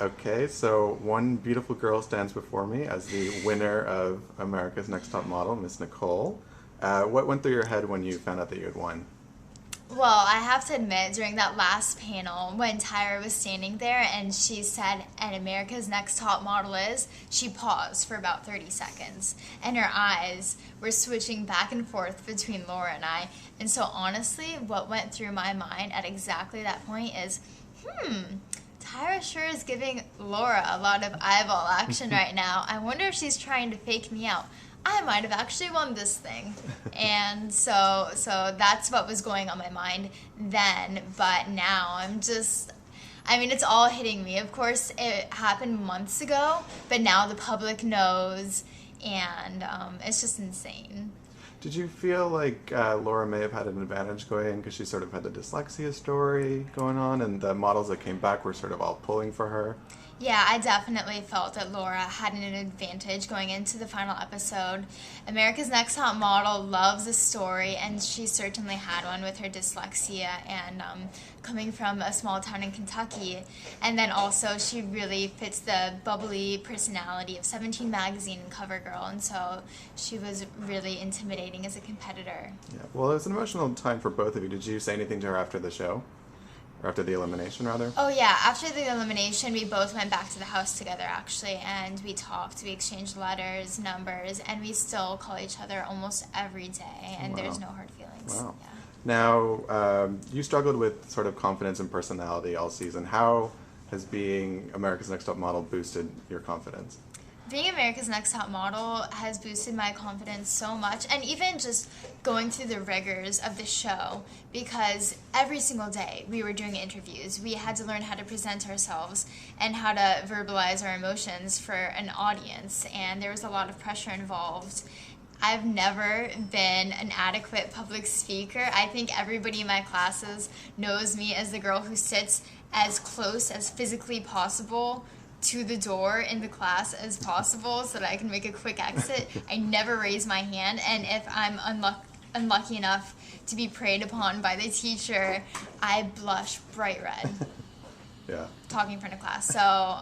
Okay, so one beautiful girl stands before me as the winner of America's Next Top Model, Miss Nicole. What went through your head when you found out that you had won? Well, I have to admit, during that last panel, when Tyra was standing there and she said, and America's Next Top Model is, she paused for about 30 seconds. And her eyes were switching back and forth between Laura and I. And so, honestly, what went through my mind at exactly that point is, Tyra sure is giving Laura a lot of eyeball action right now. I wonder if she's trying to fake me out. I might have actually won this thing. And so that's what was going on my mind then. But now I mean, it's all hitting me. Of course, it happened months ago, but now the public knows, and it's just insane. Did you feel like Laura may have had an advantage going in because she sort of had the dyslexia story going on, and the models that came back were sort of all pulling for her? Yeah, I definitely felt that Laura had an advantage going into the final episode. America's Next Top Model loves a story, and she certainly had one with her dyslexia and coming from a small town in Kentucky. And then also, she really fits the bubbly personality of 17 magazine and cover girl, and so she was really intimidating as a competitor. Yeah. Well, it was an emotional time for both of you. Did you say anything to her after the show? Or after the elimination, rather? Oh yeah, after the elimination, we both went back to the house together actually, and we talked, we exchanged letters, numbers, and we still call each other almost every day, and Wow. there's no hard feelings. Wow. Yeah. Now, you struggled with sort of confidence and personality all season. How has being America's Next Top Model boosted your confidence? Being America's Next Top Model has boosted my confidence so much, and even just going through the rigors of the show, because every single day we were doing interviews. We had to learn how to present ourselves and how to verbalize our emotions for an audience, and there was a lot of pressure involved. I've never been an adequate public speaker. I think everybody in my classes knows me as the girl who sits as close as physically possible to the door in the class as possible so that I can make a quick exit. I never raise my hand, and if I'm unlucky enough to be preyed upon by the teacher, I blush bright red Yeah. talking in front of class. So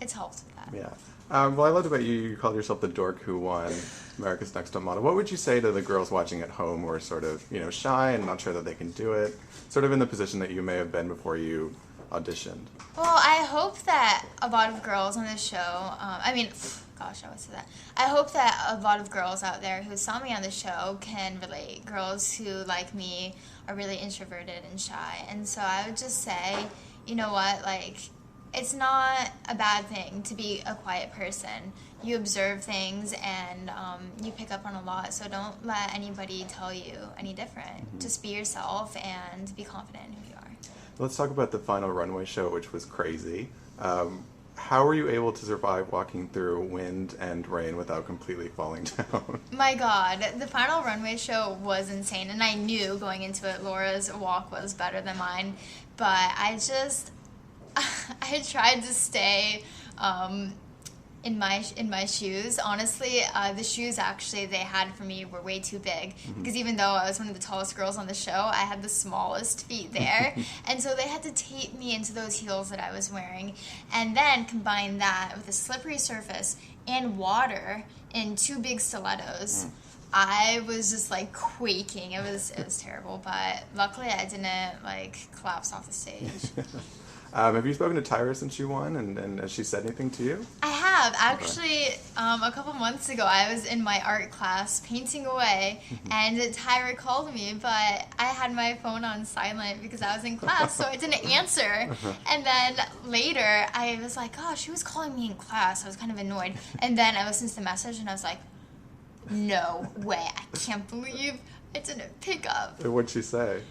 it's helped with that. Yeah. Well, I loved about you. You called yourself the dork who won America's Next Top Model. What would you say to the girls watching at home who are sort of, shy and not sure that they can do it, sort of in the position that you may have been before you auditioned? Well, I hope that a lot of girls on the show, gosh, I would say that. I hope that a lot of girls out there who saw me on the show can relate. Girls who, like me, are really introverted and shy. And so I would just say, you know what, it's not a bad thing to be a quiet person. You observe things and you pick up on a lot, so don't let anybody tell you any different. Mm-hmm. Just be yourself and be confident in who you are. Let's talk about the final runway show, which was crazy. How were you able to survive walking through wind and rain without completely falling down? My God, the final runway show was insane, and I knew going into it Laura's walk was better than mine, but I tried to stay in my shoes. Honestly, the shoes actually they had for me were way too big, because even though I was one of the tallest girls on the show, I had the smallest feet there, and so they had to tape me into those heels that I was wearing, and then combine that with a slippery surface and water in two big stilettos. I was just quaking. It was terrible, but luckily I didn't collapse off the stage. Have you spoken to Tyra since you won, and has she said anything to you? I have. Actually, a couple months ago, I was in my art class painting away, and Tyra called me, but I had my phone on silent because I was in class, so I didn't answer. And then later, I was like, oh, she was calling me in class. I was kind of annoyed. And then I listened to the message, and I was like, no way. I can't believe I didn't pick up. What'd she say?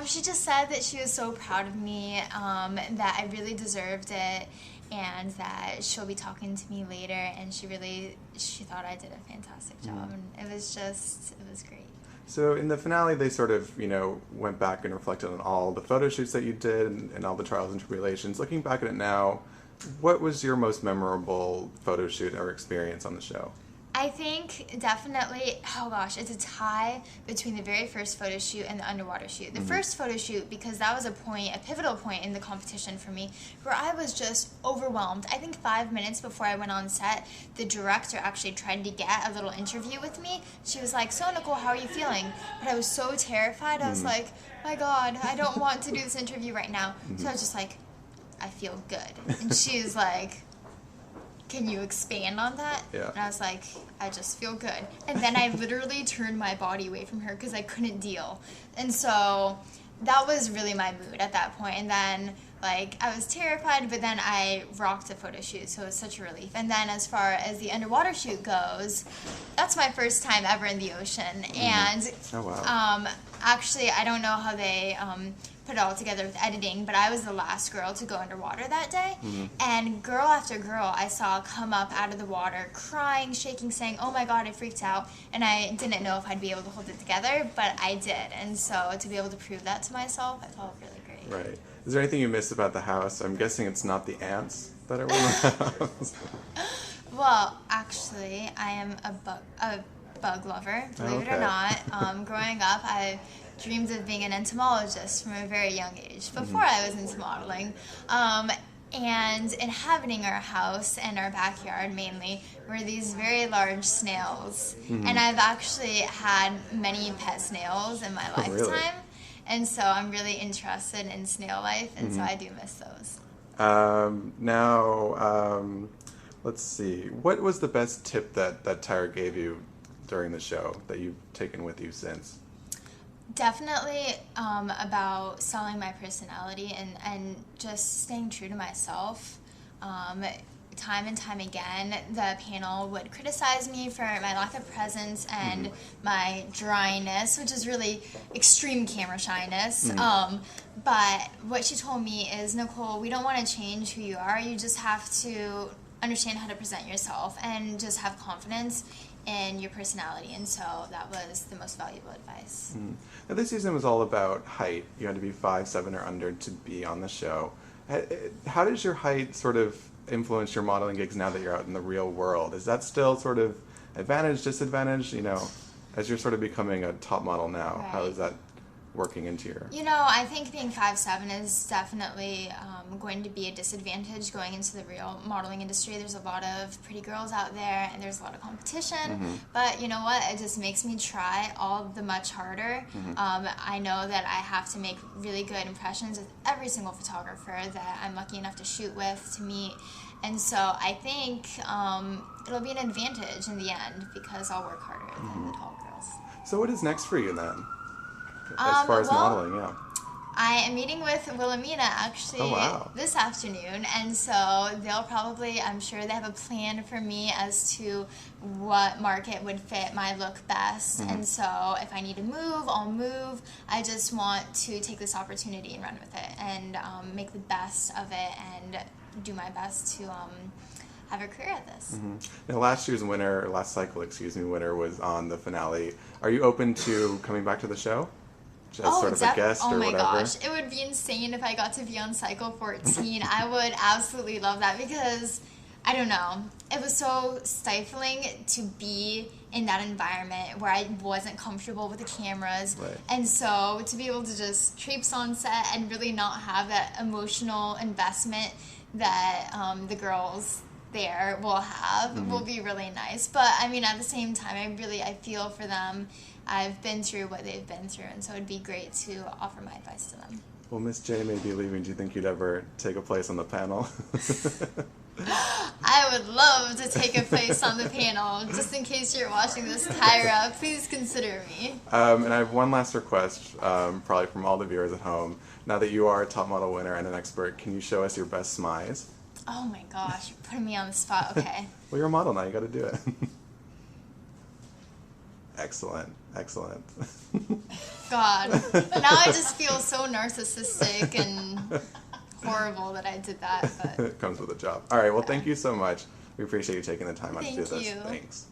She just said that she was so proud of me, that I really deserved it, and that she'll be talking to me later, and she thought I did a fantastic job, and it was great. So in the finale, they sort of, went back and reflected on all the photo shoots that you did and all the trials and tribulations. Looking back at it now, what was your most memorable photo shoot or experience on the show? I think definitely, oh gosh, it's a tie between the very first photo shoot and the underwater shoot. The first photo shoot, because that was a pivotal point in the competition for me, where I was just overwhelmed. I think 5 minutes before I went on set, the director actually tried to get a little interview with me. She was like, "So Nicole, how are you feeling?" But I was so terrified. I was like, "My God, I don't want to do this interview right now." So I was just like, "I feel good." And she was like, "Can you expand on that?" Yeah. And I was like, "I just feel good." And then I literally turned my body away from her because I couldn't deal. And so that was really my mood at that point. And then, like, I was terrified, but then I rocked the photo shoot, so it was such a relief. And then as far as the underwater shoot goes, that's my first time ever in the ocean. And Oh, wow. actually, I don't know how they put it all together with editing, but I was the last girl to go underwater that day. And girl after girl I saw come up out of the water crying, shaking, saying, "Oh my God, I freaked out." And I didn't know if I'd be able to hold it together, but I did. And so to be able to prove that to myself, I felt really great. Right. Is there anything you miss about the house? I'm guessing it's not the ants that are in the house. Well, actually, I am a bug lover, believe it or Okay. not. Growing up, I dreamed of being an entomologist from a very young age, before I was into modeling. And inhabiting our house and our backyard mainly were these very large snails. And I've actually had many pet snails in my Oh, really? lifetime. And so I'm really interested in snail life, and so I do miss those. Let's see. What was the best tip that Tyra gave you during the show that you've taken with you since? Definitely about selling my personality and just staying true to myself. Time and time again, the panel would criticize me for my lack of presence and my dryness, which is really extreme camera shyness. But what she told me is, "Nicole, we don't want to change who you are. You just have to understand how to present yourself and just have confidence in your personality." And so that was the most valuable advice. Now, this season was all about height. You had to be 5'7" or under to be on the show. How does your height sort of influence your modeling gigs now that you're out in the real world? Is that still sort of advantage, disadvantage? You know, as you're sort of becoming a top model now, how Right. is that working into your... You know, I think being 5'7" is definitely going to be a disadvantage going into the real modeling industry. There's a lot of pretty girls out there, and there's a lot of competition. But you know what? It just makes me try all the much harder. I know that I have to make really good impressions with every single photographer that I'm lucky enough to shoot with, to meet. And so I think it'll be an advantage in the end because I'll work harder than the tall girls. So what is next for you then? As far as well, modeling, yeah. I am meeting with Wilhelmina actually Oh, wow. this afternoon, and so they'll probably, I'm sure they have a plan for me as to what market would fit my look best. And so if I need to move, I'll move. I just want to take this opportunity and run with it and make the best of it and do my best to have a career at this. Now, last cycle, winner was on the finale. Are you open to coming back to the show? As sort of a guest oh or my whatever? gosh, it would be insane if I got to be on Cycle 14. I would absolutely love that because, I don't know, it was so stifling to be in that environment where I wasn't comfortable with the cameras. Right. And so to be able to just traipse on set and really not have that emotional investment that the girls there will have will be really nice. But I mean, at the same time, I feel for them. I've been through what they've been through, and so it'd be great to offer my advice to them. Well, Miss J may be leaving. Do you think you'd ever take a place on the panel? I would love to take a place on the panel. Just in case you're watching this, Tyra, please consider me. And I have one last request, probably from all the viewers at home. Now that you are a top model winner and an expert, can you show us your best smize? Oh my gosh, you're putting me on the spot. Okay. Well, you're a model now. You got to do it. Excellent. God. Now I just feel so narcissistic and horrible that I did that. But It comes with a job. All right. Well, thank you so much. We appreciate you taking the time out to do Thank this. you. Thanks.